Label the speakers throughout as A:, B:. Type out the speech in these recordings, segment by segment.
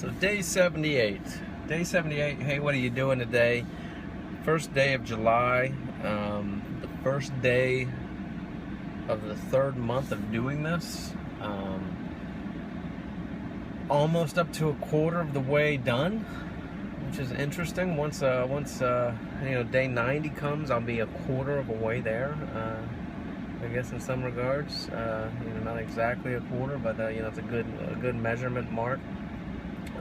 A: So day 78. Day 78, hey, what are you doing today? First day of July, the first day of the third month of doing this. Almost up to a quarter of the way done, which is interesting. Once day 90 comes, I'll be a quarter of a way there. I guess in some regards, not exactly a quarter, but it's a good measurement mark.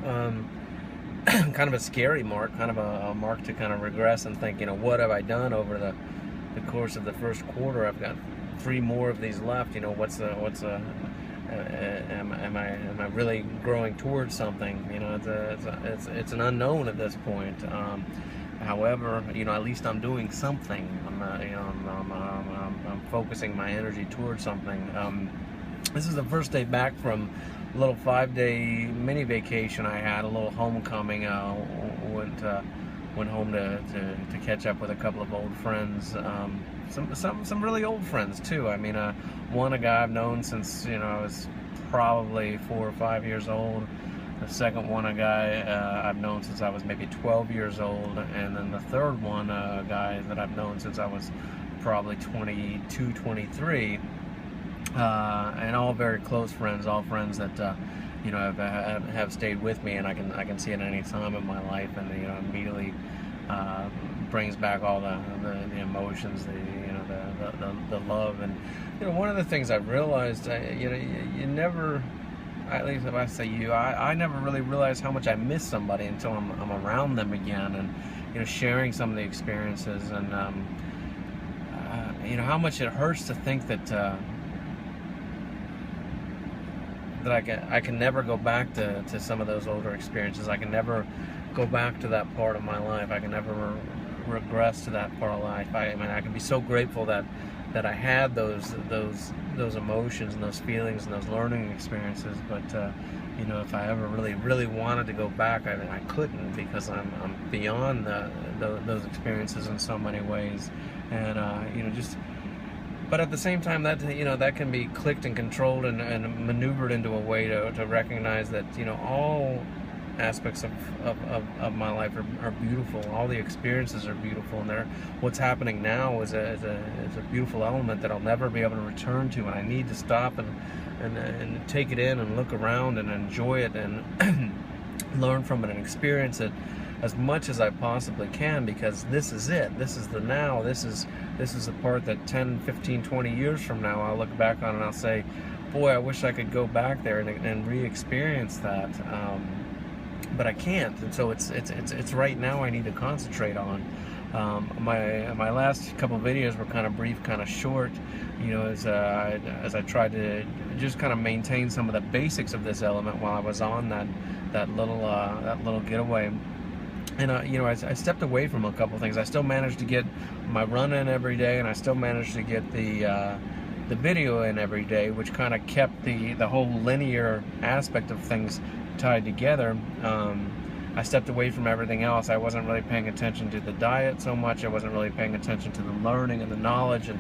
A: Kind of a scary mark, kind of a mark to kind of regress and think, what have I done over the course of the first quarter? I've got 3 more of these left. Am I really growing towards something? It's an unknown at this point. However, at least I'm doing something. I'm focusing my energy towards something. This is the first day back from a little 5-day mini vacation I had, a little homecoming. Went home to catch up with a couple of old friends. Some really old friends too. One, a guy I've known since I was probably 4 or 5 years old. The second one, a guy I've known since I was maybe 12 years old, and then the third one, a guy that I've known since I was probably 22, 23. And all very close friends, all friends that have stayed with me, and I can see at any time in my life, and immediately brings back all the emotions, the love. And one of the things I've realized, you never, at least if I say I never really realize how much I miss somebody until I'm around them again, and sharing some of the experiences, and how much it hurts to think that I can never go back to some of those older experiences. I can never go back to that part of my life. I can never regress to that part of life. I can be so grateful that I had those emotions and those feelings and those learning experiences. But if I ever really wanted to go back, I couldn't, because I'm beyond those experiences in so many ways. And But at the same time, that can be clicked and controlled and maneuvered into a way to recognize that all aspects of my life are beautiful. All the experiences are beautiful, and what's happening now is a beautiful element that I'll never be able to return to. And I need to stop and take it in and look around and enjoy it and learn from it and experience it as much as I possibly can, because this is it. This is the now. This is the part that 10, 15, 20 years from now I'll look back on and I'll say, boy, I wish I could go back there and re-experience that. But I can't, and so it's right now I need to concentrate on. My last couple of videos were kind of brief, kind of short, as I tried to just kind of maintain some of the basics of this element while I was on that little getaway. And I stepped away from a couple things. I still managed to get my run in every day, and I still managed to get the video in every day, which kind of kept the whole linear aspect of things tied together. I stepped away from everything else. I wasn't really paying attention to the diet so much. I wasn't really paying attention to the learning and the knowledge and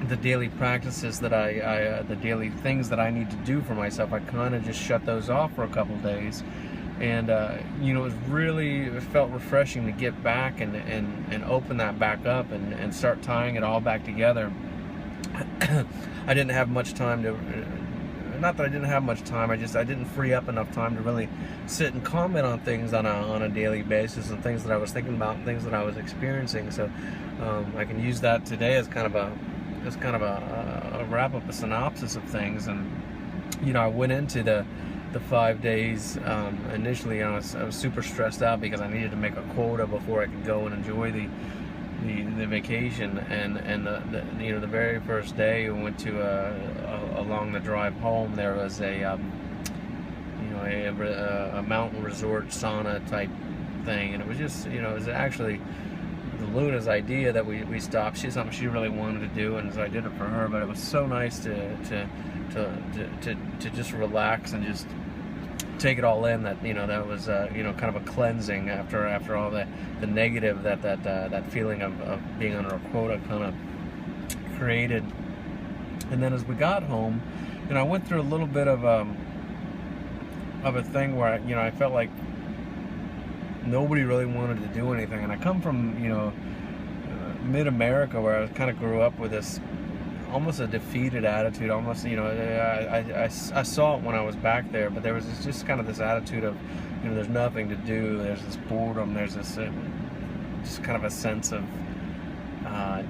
A: the daily practices the daily things that I need to do for myself. I kind of just shut those off for a couple days. And it felt refreshing to get back and open that back up and start tying it all back together. I didn't have much time to, not that I didn't have much time, I didn't free up enough time to really sit and comment on things on a daily basis, and things that I was thinking about and things that I was experiencing. So I can use that today as kind of a wrap up, a synopsis of things. And I went into the 5 days. Initially, I was super stressed out because I needed to make a quota before I could go and enjoy the vacation. And the very first day we went to along the drive home, there was a mountain resort sauna type thing, and it was just it was actually Luna's idea that we stopped. She's something she really wanted to do, and so I did it for her. But it was so nice to just relax and just take it all in. That that was kind of a cleansing after all the negative that feeling of being under a quota kind of created. And then as we got home, I went through a little bit of of a thing where, you know, I felt like nobody really wanted to do anything. And I come from, you know, mid-America, where I kind of grew up with this almost a defeated attitude. Almost, you know, I saw it when I was back there, but there was just kind of this attitude of, you know, there's nothing to do. There's this boredom. There's this just kind of a sense of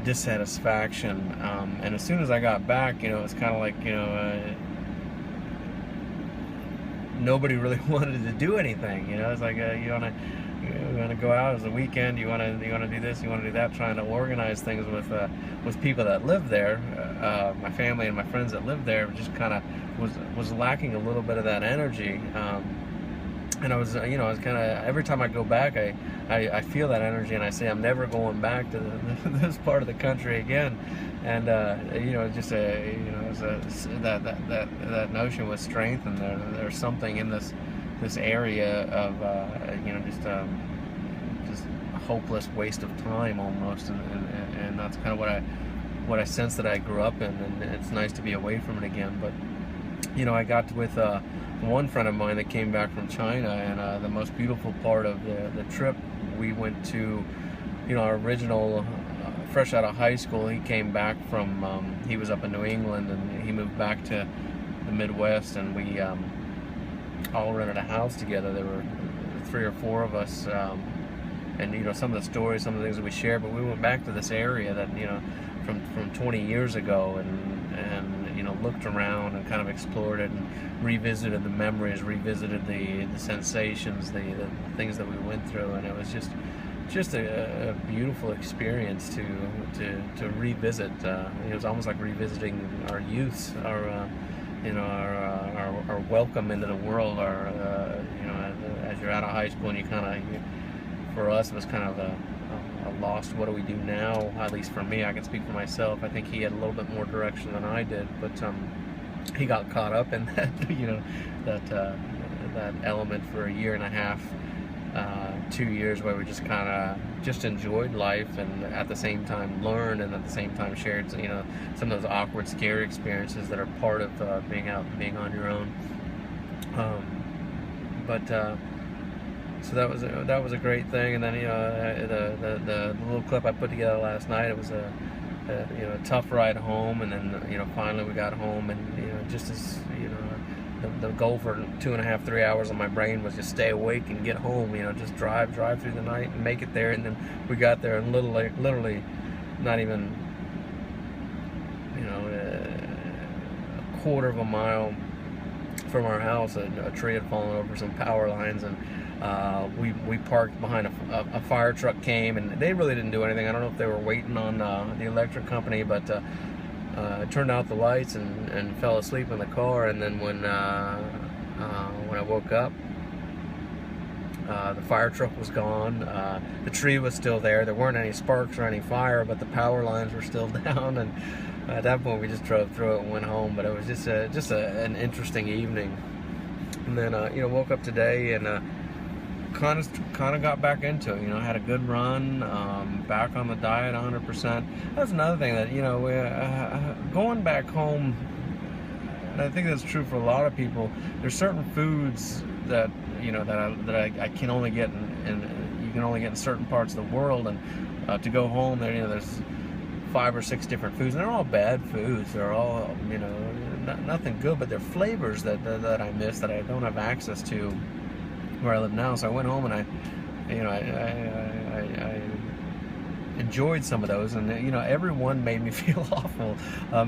A: dissatisfaction. And as soon as I got back, you know, it's kind of like, you know, nobody really wanted to do anything. You know, it's like you want to go out as a weekend. You want to do this. You want to do that. Trying to organize things with people that live there. My family and my friends that live there just kind of was lacking a little bit of that energy. And I was, you know, I was kind of, every time I go back, I feel that energy, and I say I'm never going back to this part of the country again. And you know, just you know, that notion was strengthened. There's something in this area of you know, just a hopeless waste of time almost, and that's kind of what I sense that I grew up in, and it's nice to be away from it again. But you know, I got with one friend of mine that came back from China, and the most beautiful part of the trip, we went to, you know, our original, fresh out of high school, he came back from, he was up in New England, and he moved back to the Midwest, and we all rented a house together. There were 3 or 4 of us, and you know, some of the stories, some of the things that we shared, but we went back to this area that, you know, from 20 years ago, and you know, looked around and kind of explored it and revisited the memories, revisited the sensations, the things that we went through, and it was just a beautiful experience to revisit. It was almost like revisiting our youth, our you know, our welcome into the world, our you know, as you're out of high school, and you kind of, for us, it was kind of a lost, what do we do now? At least for me, I can speak for myself. I think he had a little bit more direction than I did, but he got caught up in that, you know, that element for a year and a half, 2 years, where we just kind of just enjoyed life, and at the same time learned, and at the same time shared, you know, some of those awkward, scary experiences that are part of being out and being on your own. So that was a great thing. And then, you know, the little clip I put together last night, it was a you know, a tough ride home, and then, you know, finally we got home, and you know, just as, you know, the goal for 2.5, 3 hours on my brain was just stay awake and get home. You know, just drive through the night and make it there. And then we got there, and literally not even, you know, a quarter of a mile from our house, a tree had fallen over some power lines, and we parked behind a fire truck came, and they really didn't do anything. I don't know if they were waiting on the electric company, but turned out the lights and fell asleep in the car. And then when I woke up, the fire truck was gone. The tree was still there. There weren't any sparks or any fire, but the power lines were still down. And at that point, we just drove through it and went home. But it was just an interesting evening. And then you know, woke up today and kind of got back into it. You know, had a good run, back on the diet 100%. That's another thing that, you know, going back home, and I think that's true for a lot of people. There's certain foods that, you know, that I can only get in you can only get in certain parts of the world, and to go home there, you know, there's 5 or 6 different foods, and they're all bad foods. They're all, you know, nothing good, but they're flavors that I miss, that I don't have access to where I live now. So I went home, and I enjoyed some of those, and you know, everyone made me feel awful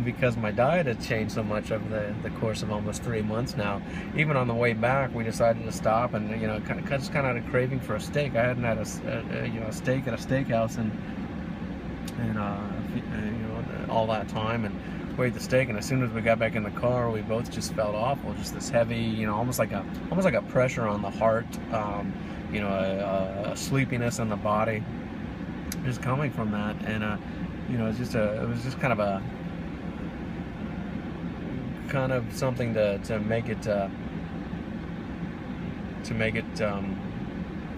A: because my diet had changed so much over the course of almost 3 months now. Even on the way back, we decided to stop, and you know, just kind of had a craving for a steak. I hadn't had a steak at a steakhouse and you know, all that time, and we ate the steak. And as soon as we got back in the car, we both just felt awful. Just this heavy, you know, almost like a pressure on the heart, you know, a sleepiness in the body, just coming from that. And you know, it was just kind of something to make it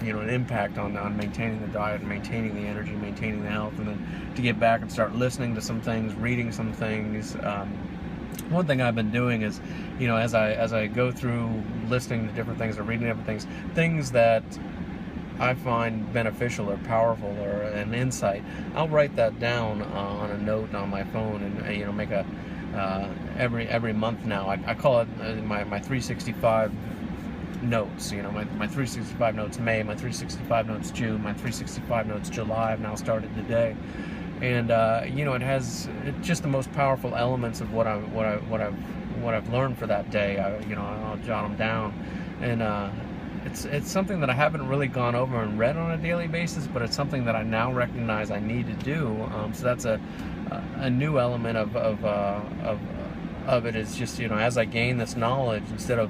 A: you know, an impact on maintaining the diet, maintaining the energy, maintaining the health, and then to get back and start listening to some things, reading some things, one thing I've been doing is, as I go through listening to different things or reading different things that I find beneficial or powerful or an insight, I'll write that down on a note on my phone, and make a every month now. I call it my 365 notes. My 365 notes May, my 365 notes June, my 365 notes July. I've now started today, and it has just the most powerful elements of what I've learned for that day. I'll jot them down, and it's something that I haven't really gone over and read on a daily basis, but it's something that I now recognize I need to do. So that's a new element of it. Is just, as I gain this knowledge, instead of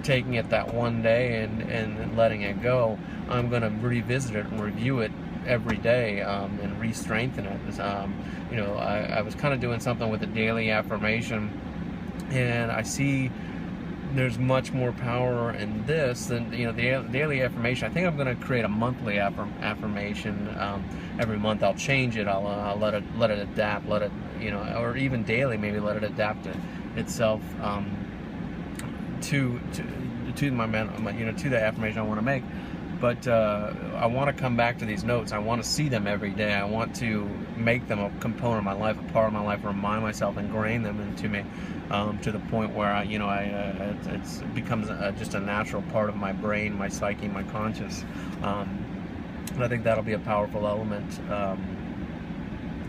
A: taking it that one day and letting it go, I'm going to revisit it and review it every day, and re-strengthen it. I was kind of doing something with the daily affirmation, and I see there's much more power in this than the daily affirmation. I think I'm going to create a monthly affirmation. Every month I'll change it. I'll let it adapt. Let it or even daily, maybe let it adapt itself to the affirmation I want to make. But I want to come back to these notes. I want to see them every day. I want to make them a component of my life, a part of my life, remind myself, ingrain them into me, to the point where it becomes just a natural part of my brain, my psyche, my conscious. And I think that'll be a powerful element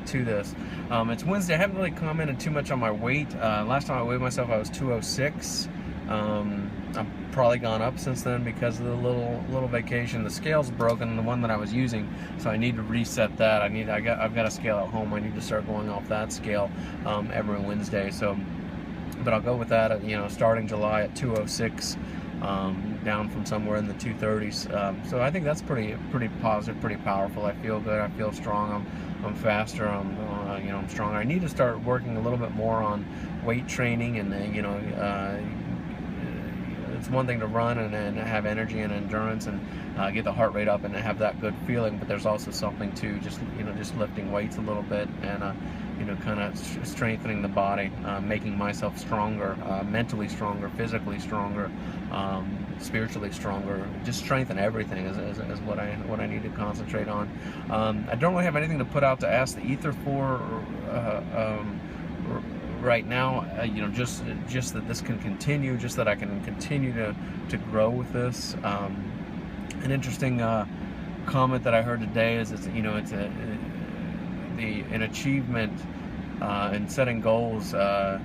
A: to this. It's Wednesday. I haven't really commented too much on my weight. Last time I weighed myself, I was 206. I've probably gone up since then because of the little vacation. The scale's broken, the one that I was using, so I need to reset that. I've got a scale at home. I need to start going off that scale every Wednesday. So, but I'll go with that. Starting July at 206, down from somewhere in the 230s. So I think that's pretty positive, pretty powerful. I feel good. I feel strong. I'm faster. I'm stronger. I need to start working a little bit more on weight training, and it's one thing to run and have energy and endurance and get the heart rate up and have that good feeling, but there's also something to just lifting weights a little bit and kind of strengthening the body, making myself stronger, mentally stronger, physically stronger, spiritually stronger. Just strengthen everything is what I need to concentrate on. I don't really have anything to put out to ask the ether for right now, just that this can continue, just that I can continue to grow with this. An interesting comment that I heard today is an achievement in setting goals. The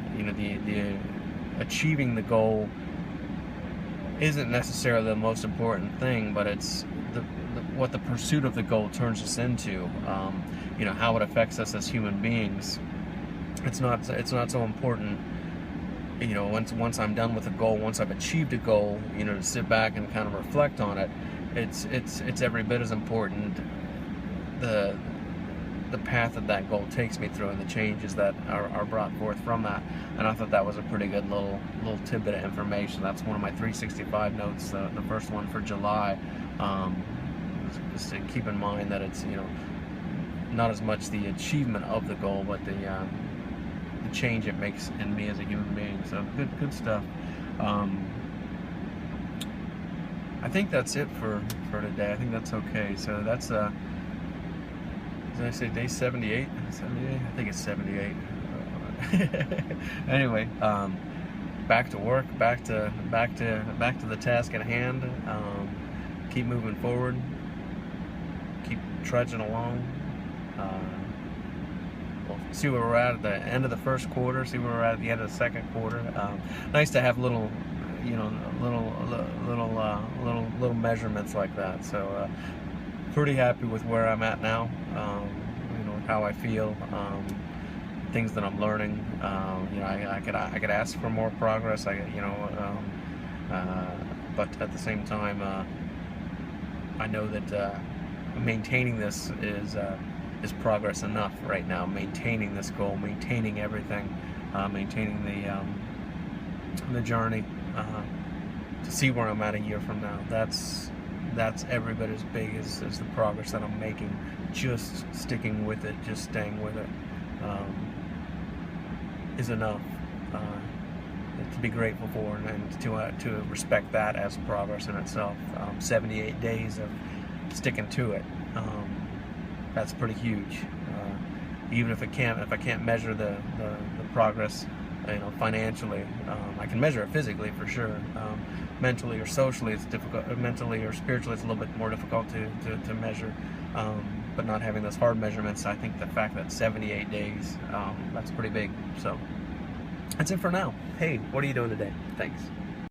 A: achieving the goal isn't necessarily the most important thing, but it's what the pursuit of the goal turns us into. How it affects us as human beings. It's not so important, once I'm done with a goal, once I've achieved a goal, to sit back and kind of reflect on it. It's every bit as important the path that goal takes me through and the changes that are brought forth from that. And I thought that was a pretty good little tidbit of information. That's one of my 365 notes, the first one for July. Just to keep in mind that it's not as much the achievement of the goal, but the change it makes in me as a human being. So good stuff. I think that's it for today. I think that's okay. So that's did I say day 78? 78? I think it's 78. Anyway, back to work, back to the task at hand. Keep moving forward. Keep trudging along. We'll see where we're at the end of the first quarter. See where we're at the end of the second quarter. Nice to have little measurements like that. So pretty happy with where I'm at now. How I feel, things that I'm learning. I could ask for more progress. But at the same time, I know that maintaining this is progress enough right now. Maintaining this goal, maintaining everything, maintaining the journey to see where I'm at a year from now. That's every bit as big as the progress that I'm making. Just sticking with it, just staying with it, is enough. to be grateful for, and to respect that as progress in itself. 78 days of sticking to it. That's pretty huge. Even if I can't measure the progress, financially, I can measure it physically for sure. Mentally or socially, it's difficult. Mentally or spiritually, it's a little bit more difficult to measure. But not having those hard measurements, I think the fact that 78 days, that's pretty big. So that's it for now. Hey, what are you doing today? Thanks.